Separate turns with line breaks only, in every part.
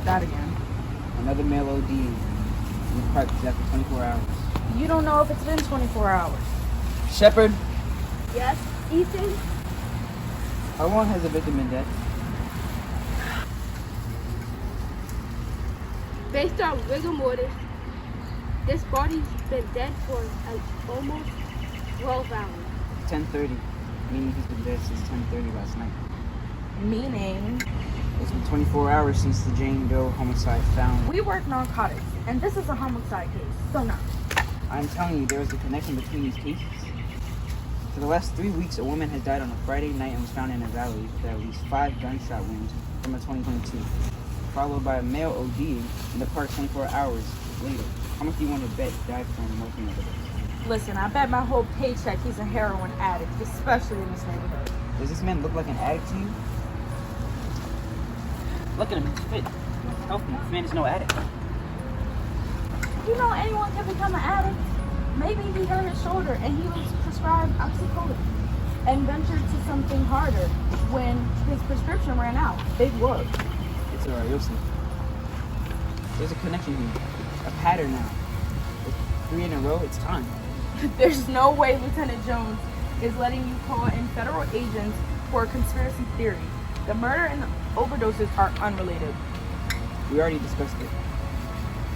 that again?
Another male OD in the park after 24 hours.
You don't know if it's been 24 hours.
Shepard,
Yes, Ethan?
how long has the victim been dead?
Based on rigor mortis, this body's been dead for almost 12 hours.
10:30, meaning he's been dead since 10:30 last night.
Meaning,
It's been 24 hours since the Jane Doe homicide found.
we work narcotics, and this is a homicide case, so no.
I'm telling you, there is a connection between these cases. For the last 3 weeks, a woman has died on a Friday night and was found in a valley with at least 5 gunshot wounds from a 2022, followed by a male OD in the park 24 hours later. How much do you want to bet he died from morphine overdose?
Listen, I bet my whole paycheck he's a heroin addict, especially in this neighborhood.
Does this man look like an addict to you? Look at him, he's fit, he's healthy. This man is no addict.
You know anyone can become an addict. Maybe he hurt his shoulder and he was prescribed oxycodone and ventured to something harder when his prescription ran out. Big whoop.
It's alright, you'll see. There's a connection here, a pattern now. With 3 in a row, it's time.
There's no way Lieutenant Jones is letting you call in federal agents for a conspiracy theory. The murder and the overdoses are unrelated.
We already discussed it.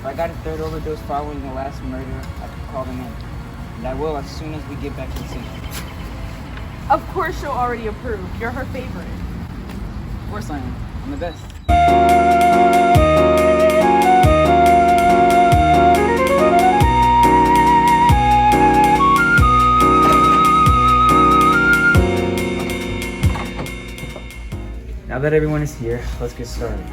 If I got a third overdose following the last murder, I could call them in. And I will as soon as we get back to the scene.
Of course she'll already approve. You're her favorite.
Of course I am. I'm the best. Now that everyone is here, let's get started.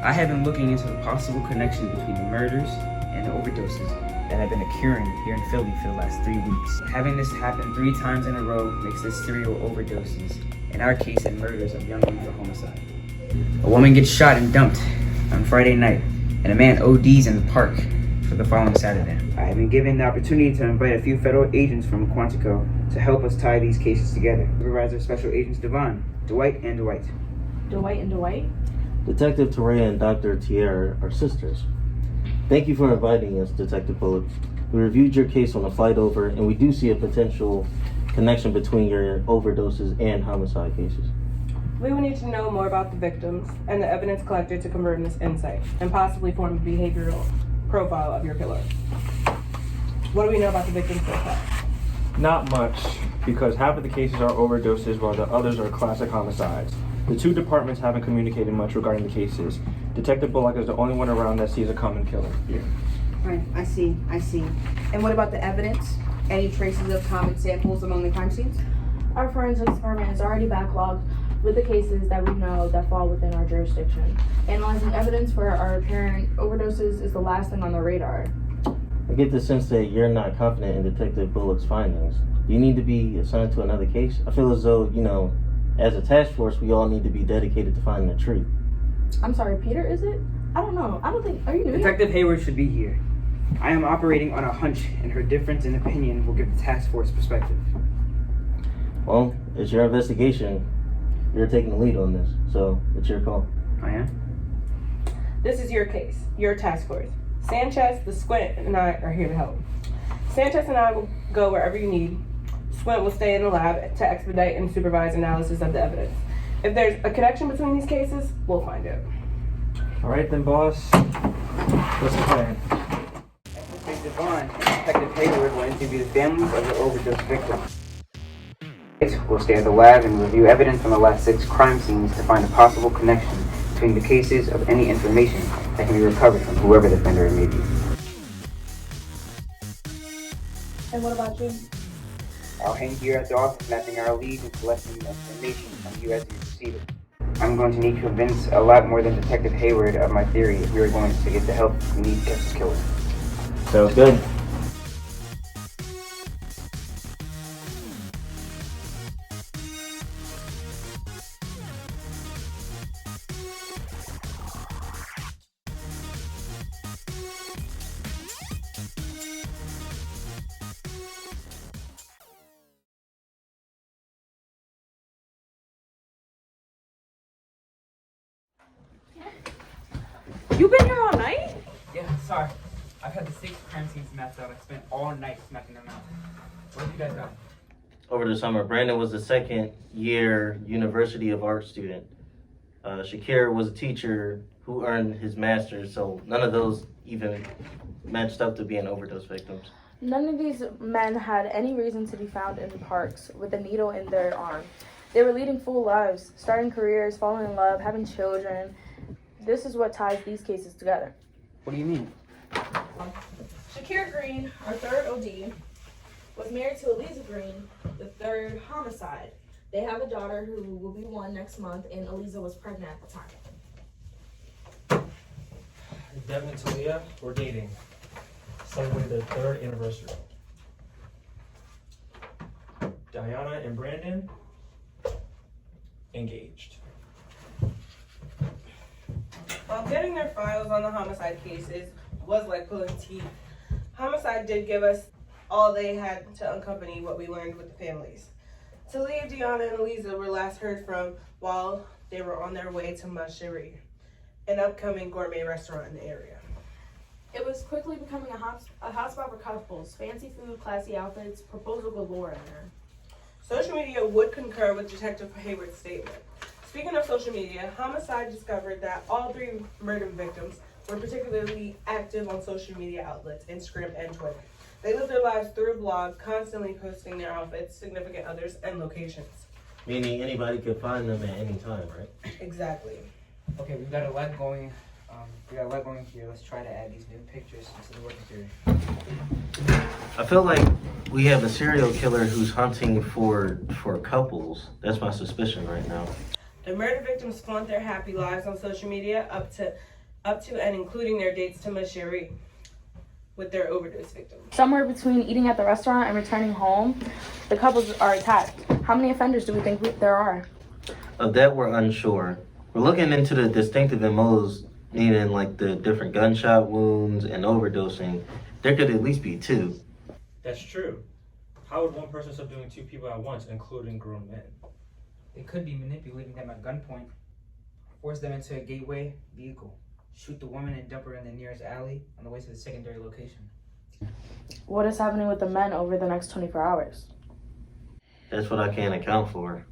I have been looking into the possible connection between the murders and the overdoses that have been occurring here in Philly for the last 3 weeks. Having this happen 3 times in a row makes this serial overdoses, in our case, and murders of young women for homicide. A woman gets shot and dumped on Friday night, and a man ODs in the park for the following Saturday. I have been given the opportunity to invite a few federal agents from Quantico to help us tie these cases together. Supervisor Special Agents Dwight and Dwight.
Dwight and Dwight?
Detective Torrea and Dr. Tierra are sisters. Thank you for inviting us, Detective Bullock. We reviewed your case on the flight over, and we do see a potential connection between your overdoses and homicide cases.
We would need to know more about the victims and the evidence collected to confirm this insight, and possibly form a behavioral profile of your killer. What do we know about the victims so far?
Not much, because half of the cases are overdoses while the others are classic homicides. The 2 departments haven't communicated much regarding the cases. Detective Bullock is the only one around that sees a common killer here.
Right, I see. And what about the evidence? Any traces of common samples among the crime scenes?
Our forensics department is already backlogged with the cases that we know that fall within our jurisdiction. Analyzing evidence for our apparent overdoses is the last thing on the radar.
I get the sense that you're not confident in Detective Bullock's findings. Do you need to be assigned to another case? I feel as though, as a task force, we all need to be dedicated to finding the truth.
I'm sorry, Peter, is it? I don't know. I don't think. Are you new here?
Detective Hayward should be here. I am operating on a hunch, and her difference in opinion will give the task force perspective.
Well, it's your investigation. You're taking the lead on this, so it's your call.
I am?
This is your case, your task force. Sanchez, the Squint, and I are here to help. Sanchez and I will go wherever you need. Squint will stay in the lab to expedite and supervise analysis of the evidence. If there's a connection between these cases, we'll find it.
All right then, boss. What's the plan?
Detective Vaughn and Detective Hayward will interview the families of the overdose victims. We'll stay at the lab and review evidence from the last 6 crime scenes to find a possible connection between the cases of any information that can be recovered from whoever the offender may be.
And what about you?
I'll hang here at the office mapping our leads and collecting the information from you as you receive it. I'm going to need to convince a lot more than Detective Hayward of my theory if we are going to get the help we need to catch this killer.
Sounds good.
Sorry. I've had the 6 crime scenes mapped out. I spent all night mapping them out. What have you guys done?
Over the summer, Brandon was a second-year University of Art student. Shakir was a teacher who earned his master's, so none of those even matched up to being overdose victims.
None of these men had any reason to be found in the parks with a needle in their arm. They were leading full lives, starting careers, falling in love, having children. This is what ties these cases together.
What do you mean?
Shakir Green, our third OD, was married to Eliza Green, the third homicide. They have a daughter who will be 1 next month, and Eliza was pregnant at the time.
Devin and Talia were dating, celebrating their 3rd anniversary. Diana and Brandon engaged.
While getting their files on the homicide cases was like pulling teeth, homicide did give us all they had to accompany what we learned with the families. Talia, Deanna, and Eliza were last heard from while they were on their way to Masherie, an upcoming gourmet restaurant in the area.
It was quickly becoming a hotspot for couples, fancy food, classy outfits, proposal galore in there.
Social media would concur with Detective Hayward's statement. Speaking of social media, Homicide discovered that all 3 murder victims were particularly active on social media outlets, Instagram and Twitter. They lived their lives through a blog, constantly posting their outfits, significant others, and locations.
Meaning anybody could find them at any time, right?
Exactly.
Okay, we've got a lot going. Here. Let's try to add these new pictures into the working theory.
I feel like we have a serial killer who's hunting for couples. That's my suspicion right now.
The murder victims flaunt their happy lives on social media up to and including their dates to Masherie with their overdose victims.
Somewhere between eating at the restaurant and returning home, the couples are attacked. How many offenders do we think there are?
Of that, we're unsure. We're looking into the distinctive MOs, meaning like the different gunshot wounds and overdosing. There could at least be 2.
That's true. How would one person subduing 2 people at once, including grown men?
They could be manipulating them at gunpoint, force them into a gateway vehicle, shoot the woman and dump her in the nearest alley on the way to the secondary location.
What is happening with the men over the next 24 hours?
That's what I can't account for.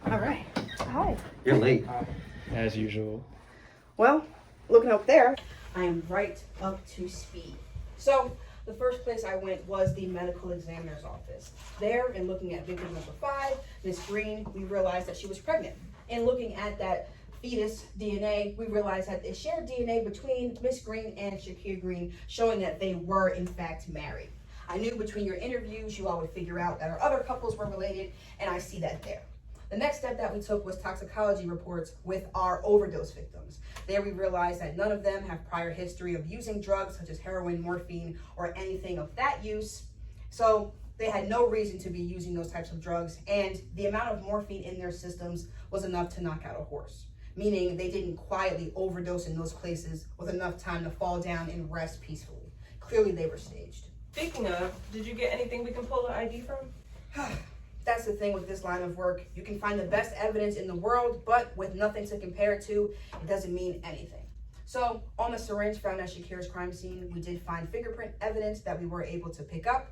All right. Hi.
You're late.
As usual.
Well, looking up there, I am right up to speed. So, the first place I went was the medical examiner's office. There, in looking at victim number 5, Miss Green, we realized that she was pregnant. In looking at that fetus DNA, we realized that it shared DNA between Miss Green and Shakir Green, showing that they were in fact married. I knew between your interviews, you all would figure out that our other couples were related, and I see that there. The next step that we took was toxicology reports with our overdose victims. There we realized that none of them have prior history of using drugs such as heroin, morphine, or anything of that use. So they had no reason to be using those types of drugs, and the amount of morphine in their systems was enough to knock out a horse, meaning they didn't quietly overdose in those places with enough time to fall down and rest peacefully. Clearly they were staged.
Speaking of, did you get anything we can pull an ID from?
That's the thing with this line of work. You can find the best evidence in the world, but with nothing to compare it to, it doesn't mean anything. So on the syringe found at Shakir's crime scene, we did find fingerprint evidence that we were able to pick up.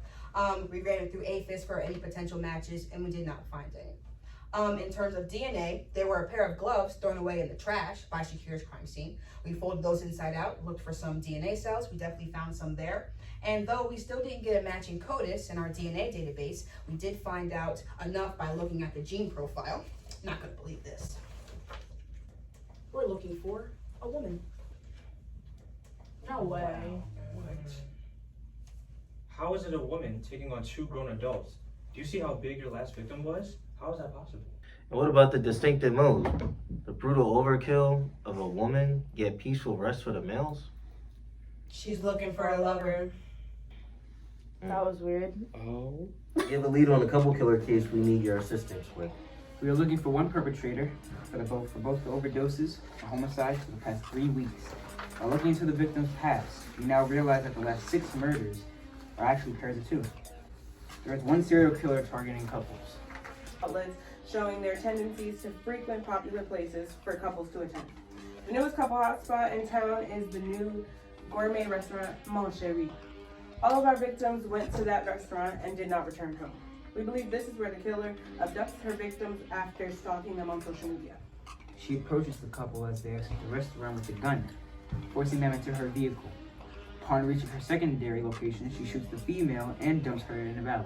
We ran it through APHIS for any potential matches, and we did not find any. In terms of DNA, there were a pair of gloves thrown away in the trash by Shakir's crime scene. We folded those inside out, looked for some DNA cells. We definitely found some there. And though we still didn't get a matching CODIS in our DNA database, we did find out enough by looking at the gene profile. Not gonna believe this. We're looking for a woman.
No way.
How is it a woman taking on 2 grown adults? Do you see how big your last victim was? How is that possible?
And what about the distinctive modes? The brutal overkill of a woman, yet peaceful rest for the males?
She's looking for a lover.
That was weird.
Oh.
Give a lead on a couple killer case we need your assistance with.
We are looking for one perpetrator for both the overdoses and homicides for the past 3 weeks. By looking into the victim's past, we now realize that the last 6 murders are actually pairs of 2. There is one serial killer targeting couples.
Outlets showing their tendencies to frequent popular places for couples to attend. The newest couple hotspot in town is the new gourmet restaurant, Mon Chéri. All of our victims went to that restaurant and did not return home. We believe this is where the killer abducts her victims after stalking them on social media.
She approaches the couple as they exit the restaurant with a gun, forcing them into her vehicle. Upon reaching her secondary location, she shoots the female and dumps her in a valley.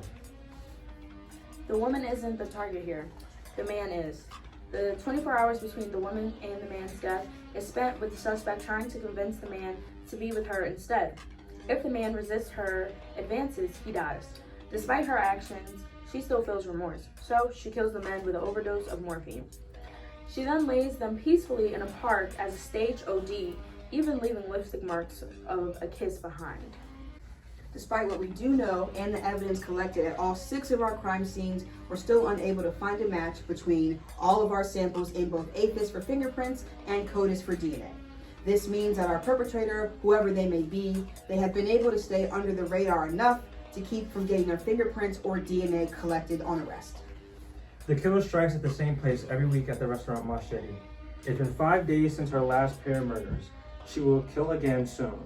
The woman isn't the target here. The man is. The 24 hours between the woman and the man's death is spent with the suspect trying to convince the man to be with her instead. If the man resists her advances, he dies. Despite her actions, she still feels remorse, so she kills the men with an overdose of morphine. She then lays them peacefully in a park as a staged OD, even leaving lipstick marks of a kiss behind.
Despite what we do know and the evidence collected at all 6 of our crime scenes, we're still unable to find a match between all of our samples in both APHIS for fingerprints and CODIS for DNA. This means that our perpetrator, whoever they may be, they have been able to stay under the radar enough to keep from getting their fingerprints or DNA collected on arrest.
The killer strikes at the same place every week at the restaurant Machete. It's been 5 days since her last pair of murders. She will kill again soon.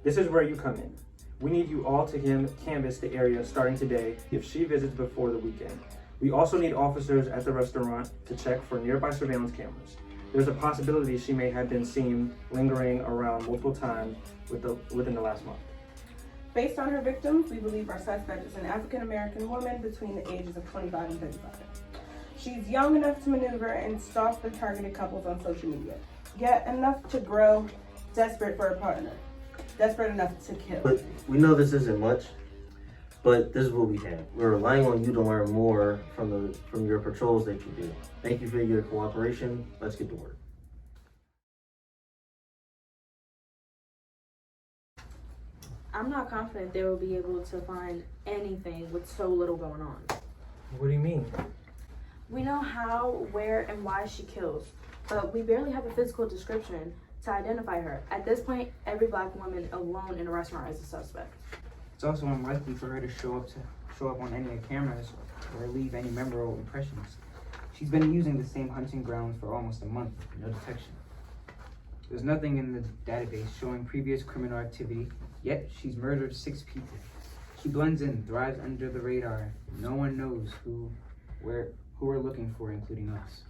This is where you come in. We need you all to canvass the area starting today if she visits before the weekend. We also need officers at the restaurant to check for nearby surveillance cameras. There's a possibility she may have been seen lingering around multiple times within the last month.
Based on her victims, we believe our suspect is an African-American woman between the ages of 25 and 35. She's young enough to maneuver and stalk the targeted couples on social media, yet enough to grow desperate for a partner, desperate enough to kill.
But we know this isn't much, but this is what we have. We're relying on you to learn more from your patrols that you do. Thank you for your cooperation. Let's get to work.
I'm not confident they will be able to find anything with so little going on.
What do you mean?
We know how, where, and why she kills, but we barely have a physical description to identify her. At this point, every black woman alone in a restaurant is a suspect.
It's also unlikely for her to show up on any of the cameras or leave any memorable impressions. She's been using the same hunting grounds for almost a month, no detection. There's nothing in the database showing previous criminal activity, yet she's murdered 6 people. She blends in, thrives under the radar. No one knows who we're looking for, including us.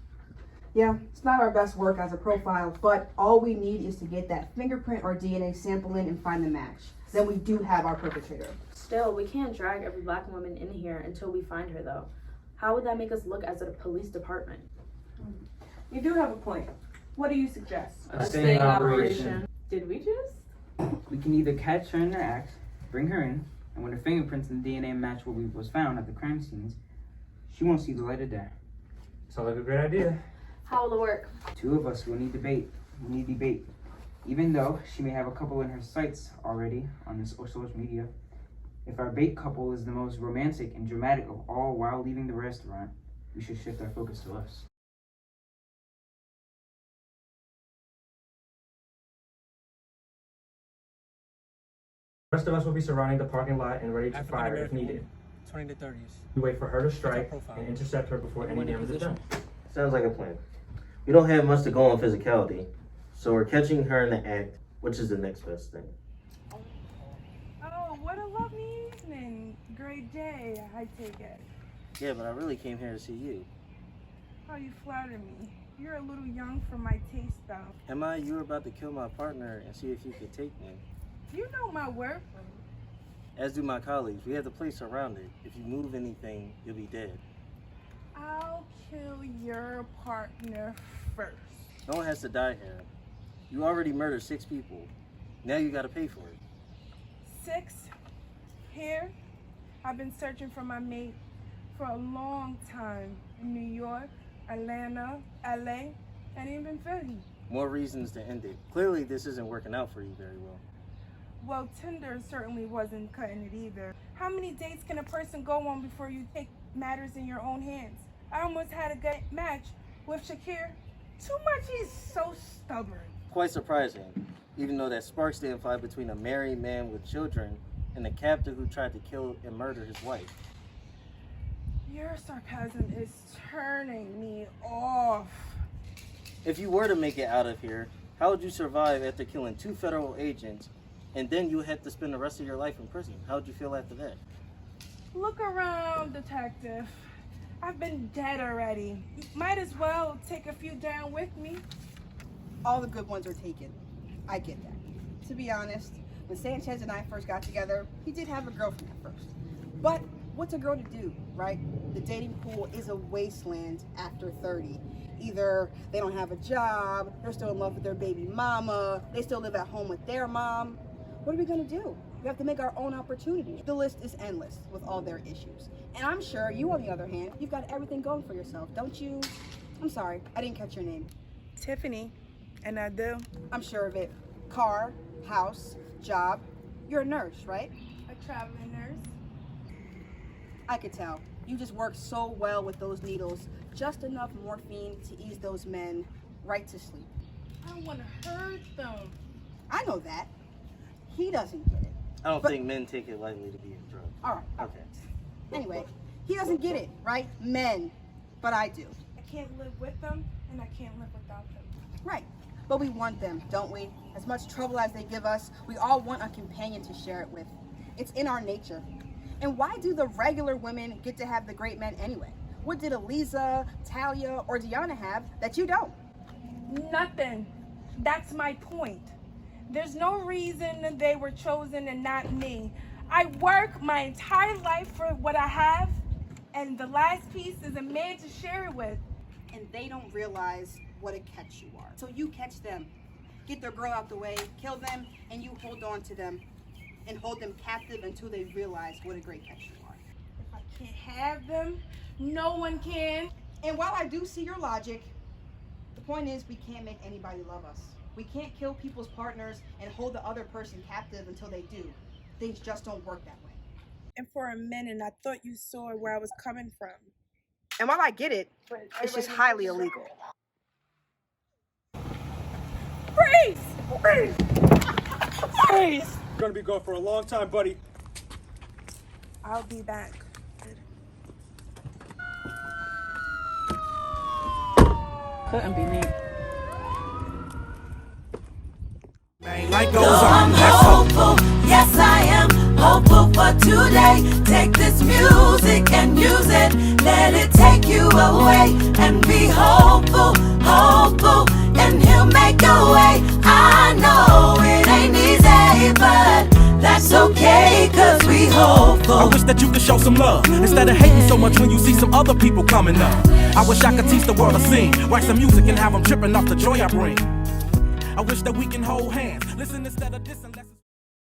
Yeah, it's not our best work as a profile, but all we need is to get that fingerprint or DNA sample in and find the match. Then we do have our perpetrator.
Still, we can't drag every black woman in here until we find her, though. How would that make us look as a police department?
You do have a point. What do you suggest?
A sting operation.
Did we just?
We can either catch her in her act, bring her in, and when her fingerprints and DNA match what was found at the crime scenes, she won't see the light of day.
Sounds like a great idea.
How will it work?
2 of us will need debate. Even though she may have a couple in her sights already on this or social media. If our bait couple is the most romantic and dramatic of all while leaving the restaurant, we should shift our focus to us.
The rest of us will be surrounding the parking lot and ready to fire if needed.
20 to 30s.
We wait for her to strike and intercept her before any damage is done.
Sounds like a plan. We don't have much to go on physicality, so we're catching her in the act, which is the next best thing.
Oh, what a lovely evening. Great day, I take it.
Yeah, but I really came here to see you.
Oh, you flatter me. You're a little young for my taste, though.
Am I? You were about to kill my partner and see if you could take me.
You know my work.
As do my colleagues. We have the place surrounded. If you move anything, you'll be dead.
I'll kill your partner first.
No one has to die here. You already murdered 6 people. Now you gotta pay for it.
6? Here? I've been searching for my mate for a long time. In New York, Atlanta, LA, and even Philly.
More reasons to end it. Clearly this isn't working out for you very well.
Well, Tinder certainly wasn't cutting it either. How many dates can a person go on before you take matters in your own hands? I almost had a good match with Shakir. Too much, he's so stubborn.
Quite surprising, even though that sparks didn't fly between a married man with children and the captor who tried to kill and murder his wife.
Your sarcasm is turning me off.
If you were to make it out of here, how would you survive after killing 2 federal agents, and then you would have to spend the rest of your life in prison? How would you feel after that?
Look around, detective. I've been dead already. Might as well take a few down with me.
All the good ones are taken. I get that. To be honest, when Sanchez and I first got together, he did have a girlfriend at first. But what's a girl to do, right? The dating pool is a wasteland after 30. Either they don't have a job, they're still in love with their baby mama, they still live at home with their mom. What are we gonna do? We have to make our own opportunities. The list is endless with all their issues. And I'm sure you, on the other hand, you've got everything going for yourself, don't you? I'm sorry, I didn't catch your name.
Tiffany, and I do.
I'm sure of it. Car, house, job. You're a nurse, right?
A traveling nurse.
I could tell. You just work so well with those needles. Just enough morphine to ease those men right to sleep.
I don't want to hurt them.
I know that. He doesn't get it.
I don't think men take it lightly to be a drug.
All right.
Okay.
Anyway, he doesn't get it, right? Men. But I do.
I can't live with them, and I can't live without them.
Right. But we want them, don't we? As much trouble as they give us, we all want a companion to share it with. It's in our nature. And why do the regular women get to have the great men anyway? What did Eliza, Talia, or Deanna have that you don't?
Nothing. That's my point. There's no reason they were chosen and not me. I work my entire life for what I have, and the last piece is a man to share it with.
And they don't realize what a catch you are. So you catch them. Get their girl out the way, kill them, and you hold on to them and hold them captive until they realize what a great catch you are.
If I can't have them, no one can.
And while I do see your logic, the point is we can't make anybody love us. We can't kill people's partners and hold the other person captive until they do. Things just don't work that way.
And for a minute, I thought you saw where I was coming from.
And while I get it, it's just highly illegal.
Freeze! Freeze! Freeze!
You're gonna be gone for a long time, buddy.
I'll be back.
Couldn't be me.
Life goes on. I'm hopeful, yes I am hopeful for today. Take this music and use it, let it take you away. And be hopeful, hopeful, and he'll make a way. I know it ain't easy, but that's okay, cause we hopeful.
I wish that you could show some love instead of hating so much when you see some other people coming up. I wish I could teach the world to sing, write some music and have them tripping off the joy I bring. I wish that we can hold hands, listen instead of dissing.